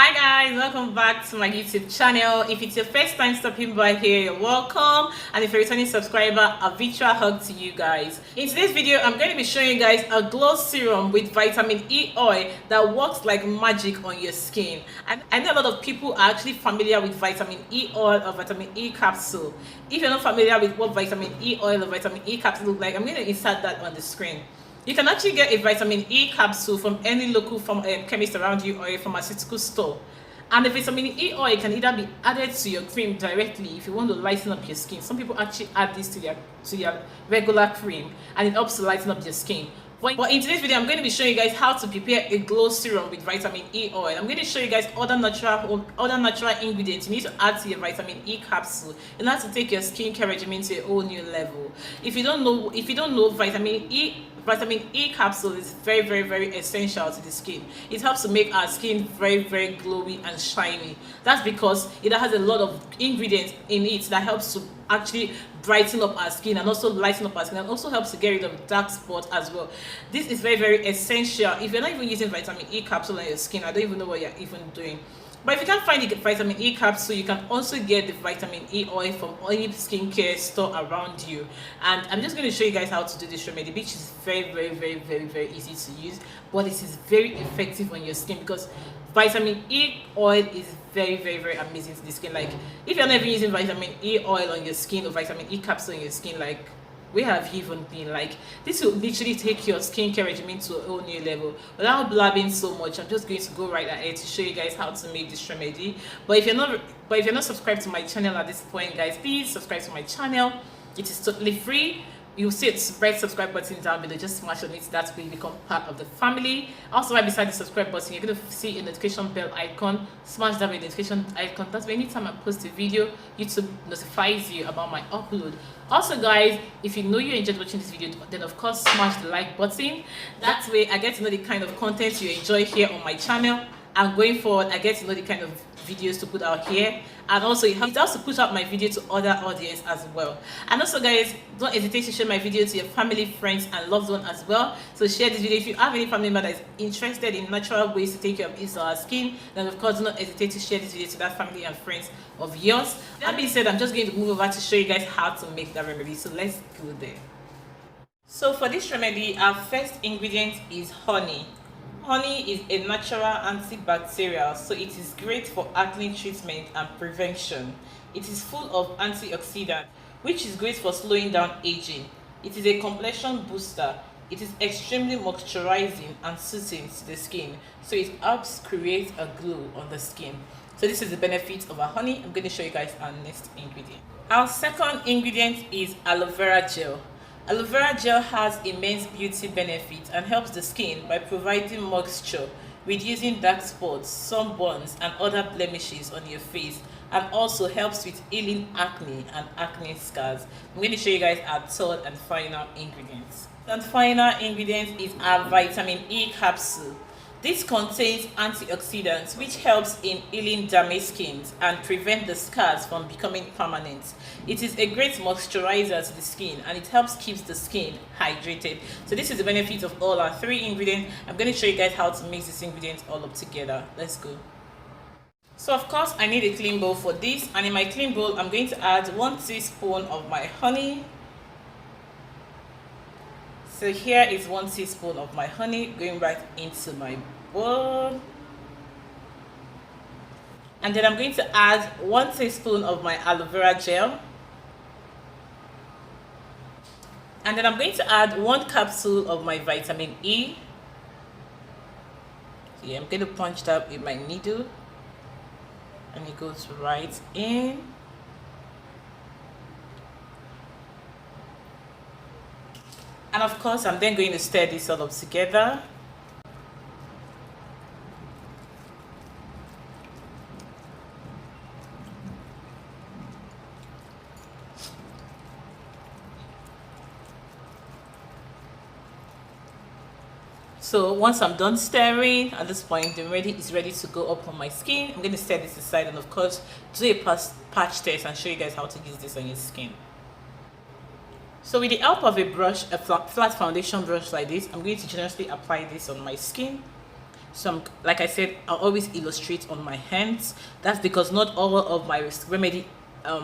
Hi guys, welcome back to my YouTube channel. If it's your first time stopping by here, you're welcome, and if you're a returning subscriber, a virtual hug to you guys. In today's video, I'm going to be showing you guys a glow serum with vitamin E oil that works like magic on your skin. And I know a lot of people are actually familiar with vitamin E oil or vitamin E capsule. If you're not familiar with what vitamin E oil or vitamin E capsule look like, I'm going to insert that on the screen. You can actually get a vitamin E capsule from any local chemist around you or a pharmaceutical store. And the vitamin E oil can either be added to your cream directly if you want to lighten up your skin. Some people actually add this to their regular cream, and it helps to lighten up your skin. But in today's video, I'm going to be showing you guys how to prepare a glow serum with vitamin E oil. I'm going to show you guys other natural ingredients you need to add to your vitamin E capsule in order to take your skincare regimen to a whole new level. If you don't know, vitamin E capsule is very essential to the skin. It helps to make our skin very glowy and shiny. That's because it has a lot of ingredients in it that helps to actually brighten up our skin and also lighten up our skin, and also helps to get rid of dark spots as well. This is very essential. If you're not even using vitamin E capsule on your skin, I don't even know what you're even doing. But if you can't find the vitamin E capsule, you can also get the vitamin E oil from any skincare store around you. And I'm just going to show you guys how to do this remedy, which is very easy to use, but it is very effective on your skin because vitamin E oil is very amazing to the skin. Like, if you're not even using vitamin E oil on your skin or vitamin E capsule on your skin, like, we have even been like, this will literally take your skincare regimen to a whole new level. Without blabbing so much, I'm just going to go right ahead to show you guys how to make this remedy. But if you're not subscribed to my channel at this point, guys, please subscribe to my channel. It is totally free. You'll see a red subscribe button down below. Just smash on it. That's where you become part of the family. Also, right beside the subscribe button, you're going to see a notification bell icon. Smash that notification icon. That's where anytime I post a video, YouTube notifies you about my upload. Also, guys, if you know you enjoyed watching this video, then of course smash the like button. That way I get to know the kind of content you enjoy here on my channel, and going forward I get to know the kind of videos to put out here. And also it helps to push out my video to other audience as well. And also, guys, don't hesitate to share my video to your family, friends and loved one as well. So share this video. If you have any family member that is interested in natural ways to take care of his or her skin, then of course do not hesitate to share this video to that family and friends of yours. That being said, I'm just going to move over to show you guys how to make that remedy. So let's go there. So for this remedy, our first ingredient is honey. Honey is a natural antibacterial, so it is great for acne treatment and prevention. It is full of antioxidant, which is great for slowing down aging. It is a complexion booster. It is extremely moisturizing and soothing to the skin, so it helps create a glow on the skin. So this is the benefit of our honey. I'm going to show you guys our next ingredient. Our second ingredient is aloe vera gel. Aloe vera gel has immense beauty benefits and helps the skin by providing moisture, reducing dark spots, sunburns and other blemishes on your face, and also helps with healing acne and acne scars. I'm going to show you guys our third and final ingredients. And final ingredient is our vitamin E capsule. This contains antioxidants which helps in healing damaged skins and prevent the scars from becoming permanent. It is a great moisturizer to the skin and it helps keep the skin hydrated. So this is the benefit of all our three ingredients. I'm going to show you guys how to mix these ingredients all up together. Let's go. So of course I need a clean bowl for this, and in my clean bowl I'm going to add 1 teaspoon of my honey. So here is 1 teaspoon of my honey going right into my bowl. And then I'm going to add 1 teaspoon of my aloe vera gel. And then I'm going to add 1 capsule of my vitamin E. So yeah, I'm going to punch that with my needle. And it goes right in. And of course, I'm then going to stir this all up together. So once I'm done stirring, at this point the remedy is ready to go up on my skin. I'm going to stir this aside and of course do a patch test and show you guys how to use this on your skin. So with the help of a brush, a flat foundation brush like this, I'm going to generously apply this on my skin. some, like I said, I'll always illustrate on my hands. That's because not all of my remedy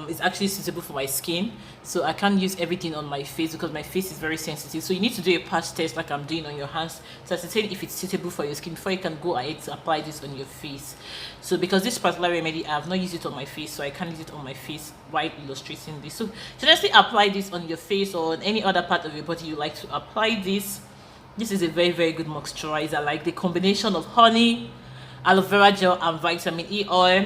is actually suitable for my skin, so I can't use everything on my face because my face is very sensitive. So you need to do a patch test like I'm doing on your hands to ascertain if it's suitable for your skin before you can go ahead to apply this on your face. So because this particular remedy, I have not used it on my face, so I can't use it on my face while illustrating this. So seriously, apply this on your face or on any other part of your body you like to apply this. This is a very, very good moisturizer. Like the combination of honey, aloe vera gel, and vitamin E oil.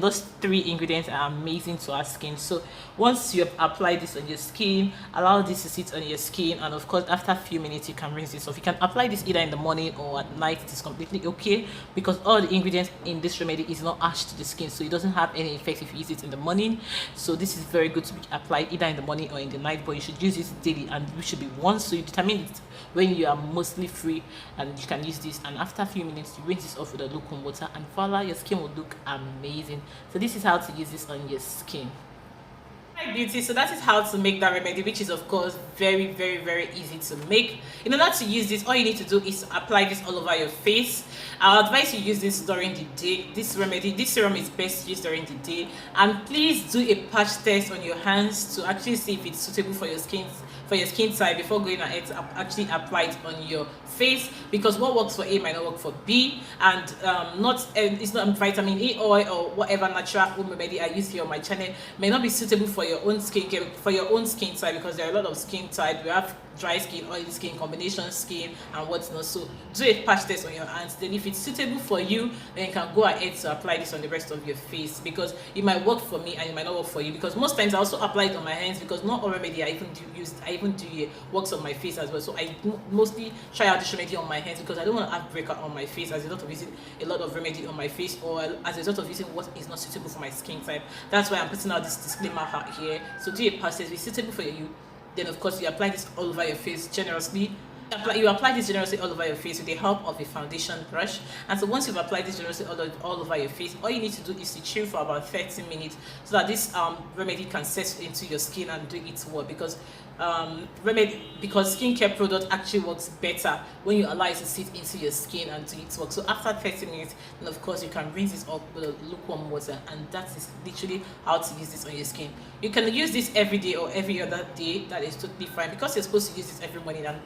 Those three ingredients are amazing to our skin. So once you have applied this on your skin, allow this to sit on your skin, and of course after a few minutes you can rinse this off. You can apply this either in the morning or at night. It is completely okay because all the ingredients in this remedy is not harsh to the skin, so it doesn't have any effect if you use it in the morning. So this is very good to be applied either in the morning or in the night, but you should use it daily, and it should be once, so you determine it when you are mostly free, and you can use this. And after a few minutes you rinse this off with a lukewarm water, and voila, your skin will look amazing. So this is how to use this on your skin. Hi beauty, so that is how to make that remedy, which is of course very, very, very easy to make. In order to use this, all you need to do is to apply this all over your face. I'll advise you use this during the day. This remedy, this serum is best used during the day, and please do a patch test on your hands to actually see if it's suitable for your skin type before going ahead to actually apply it on your face, because what works for A might not work for B, and it's not vitamin E oil or whatever natural home remedy I use here on my channel may not be suitable for your own skin type, because there are a lot of skin types. We have dry skin, oily skin, combination skin, and what's not. So do a patch test on your hands, then if it's suitable for you, then you can go ahead to apply this on the rest of your face, because it might work for me and it might not work for you. Because most times I also apply it on my hands, because not all remedy I even do works on my face as well. So I mostly try out this remedy on my hands because I don't want to have breakout on my face as a result of using a lot of remedy on my face, or as a result of using what is not suitable for my skin type. That's why I'm putting out this disclaimer out here. So do a patch test. If it's suitable for you, then of course you apply this all over your face generously. You apply this generously all over your face with the help of a foundation brush. And so once you've applied this generously all over your face, all you need to do is to chill for about 30 minutes so that this remedy can settle into your skin and do its work. Because skincare product actually works better when you allow it to sit into your skin and do its work. So after 30 minutes, then of course you can rinse this off with a lukewarm water, and that is literally how to use this on your skin. You can use this every day or every other day. That is totally fine, because you're supposed to use this every morning, and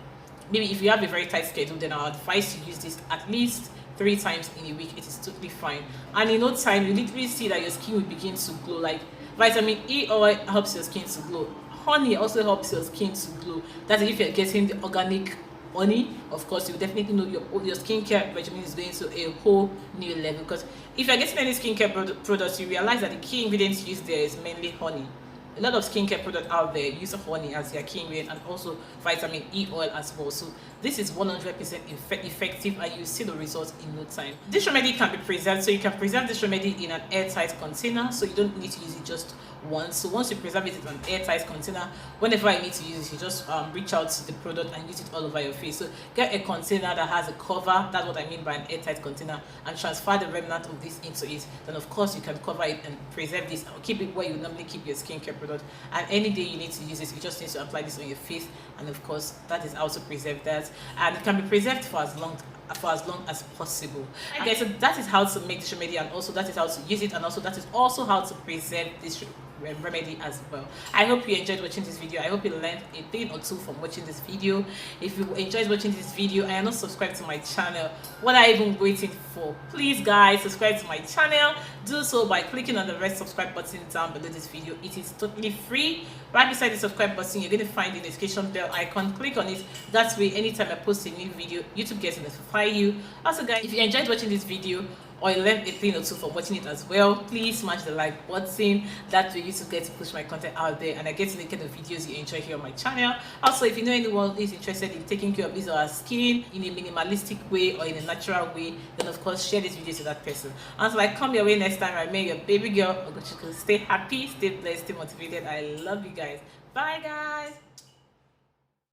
maybe if you have a very tight schedule, then I'll advise you use this at least 3 times in a week. It is totally fine, and in no time you literally see that your skin will begin to glow. Like vitamin E oil helps your skin to glow. Honey also helps your skin to glow. That is if you're getting the organic honey. Of course, you definitely know your skincare regimen is going to a whole new level, because if you're getting any skincare products, you realize that the key ingredients used there is mainly honey. A lot of skincare products out there use honey as their key ingredient, and also vitamin E oil as well. So this is 100% effective, and you see the results in no time. This remedy can be preserved, so you can preserve this remedy in an airtight container, so you don't need to use it just once. So once you preserve it in an airtight container, whenever you need to use it, you just reach out to the product and use it all over your face. So get a container that has a cover. That's what I mean by an airtight container, and transfer the remnant of this into it. Then of course you can cover it and preserve this, or keep it where you normally keep your skincare product. And any day you need to use this, you just need to apply this on your face, and of course that is how to preserve that, and it can be preserved for as long as possible. Okay, so that is how to make this remedy, and also that is how to use it, and also that is also how to preserve this remedy as well. I hope you enjoyed watching this video. I hope you learned a thing or two from watching this video. If you enjoyed watching this video and you're not subscribed to my channel, what are you even waiting for? Please guys, subscribe to my channel. Do so by clicking on the red subscribe button down below this video. It is totally free. Right beside the subscribe button, you're going to find the notification bell icon. Click on it. That way, anytime I post a new video, YouTube gets to notify you. Also guys, if you enjoyed watching this video, or you learned a thing or two from watching it as well, please smash the like button. That way YouTube gets to push my content out there, and I get to look at the videos you enjoy here on my channel. Also, if you know anyone who is interested in taking care of his or her skin in a minimalistic way or in a natural way, then of course share this video to that person. Until I come your way next time, I may your baby girl. Stay happy, stay blessed, stay motivated. I love you guys. Bye guys.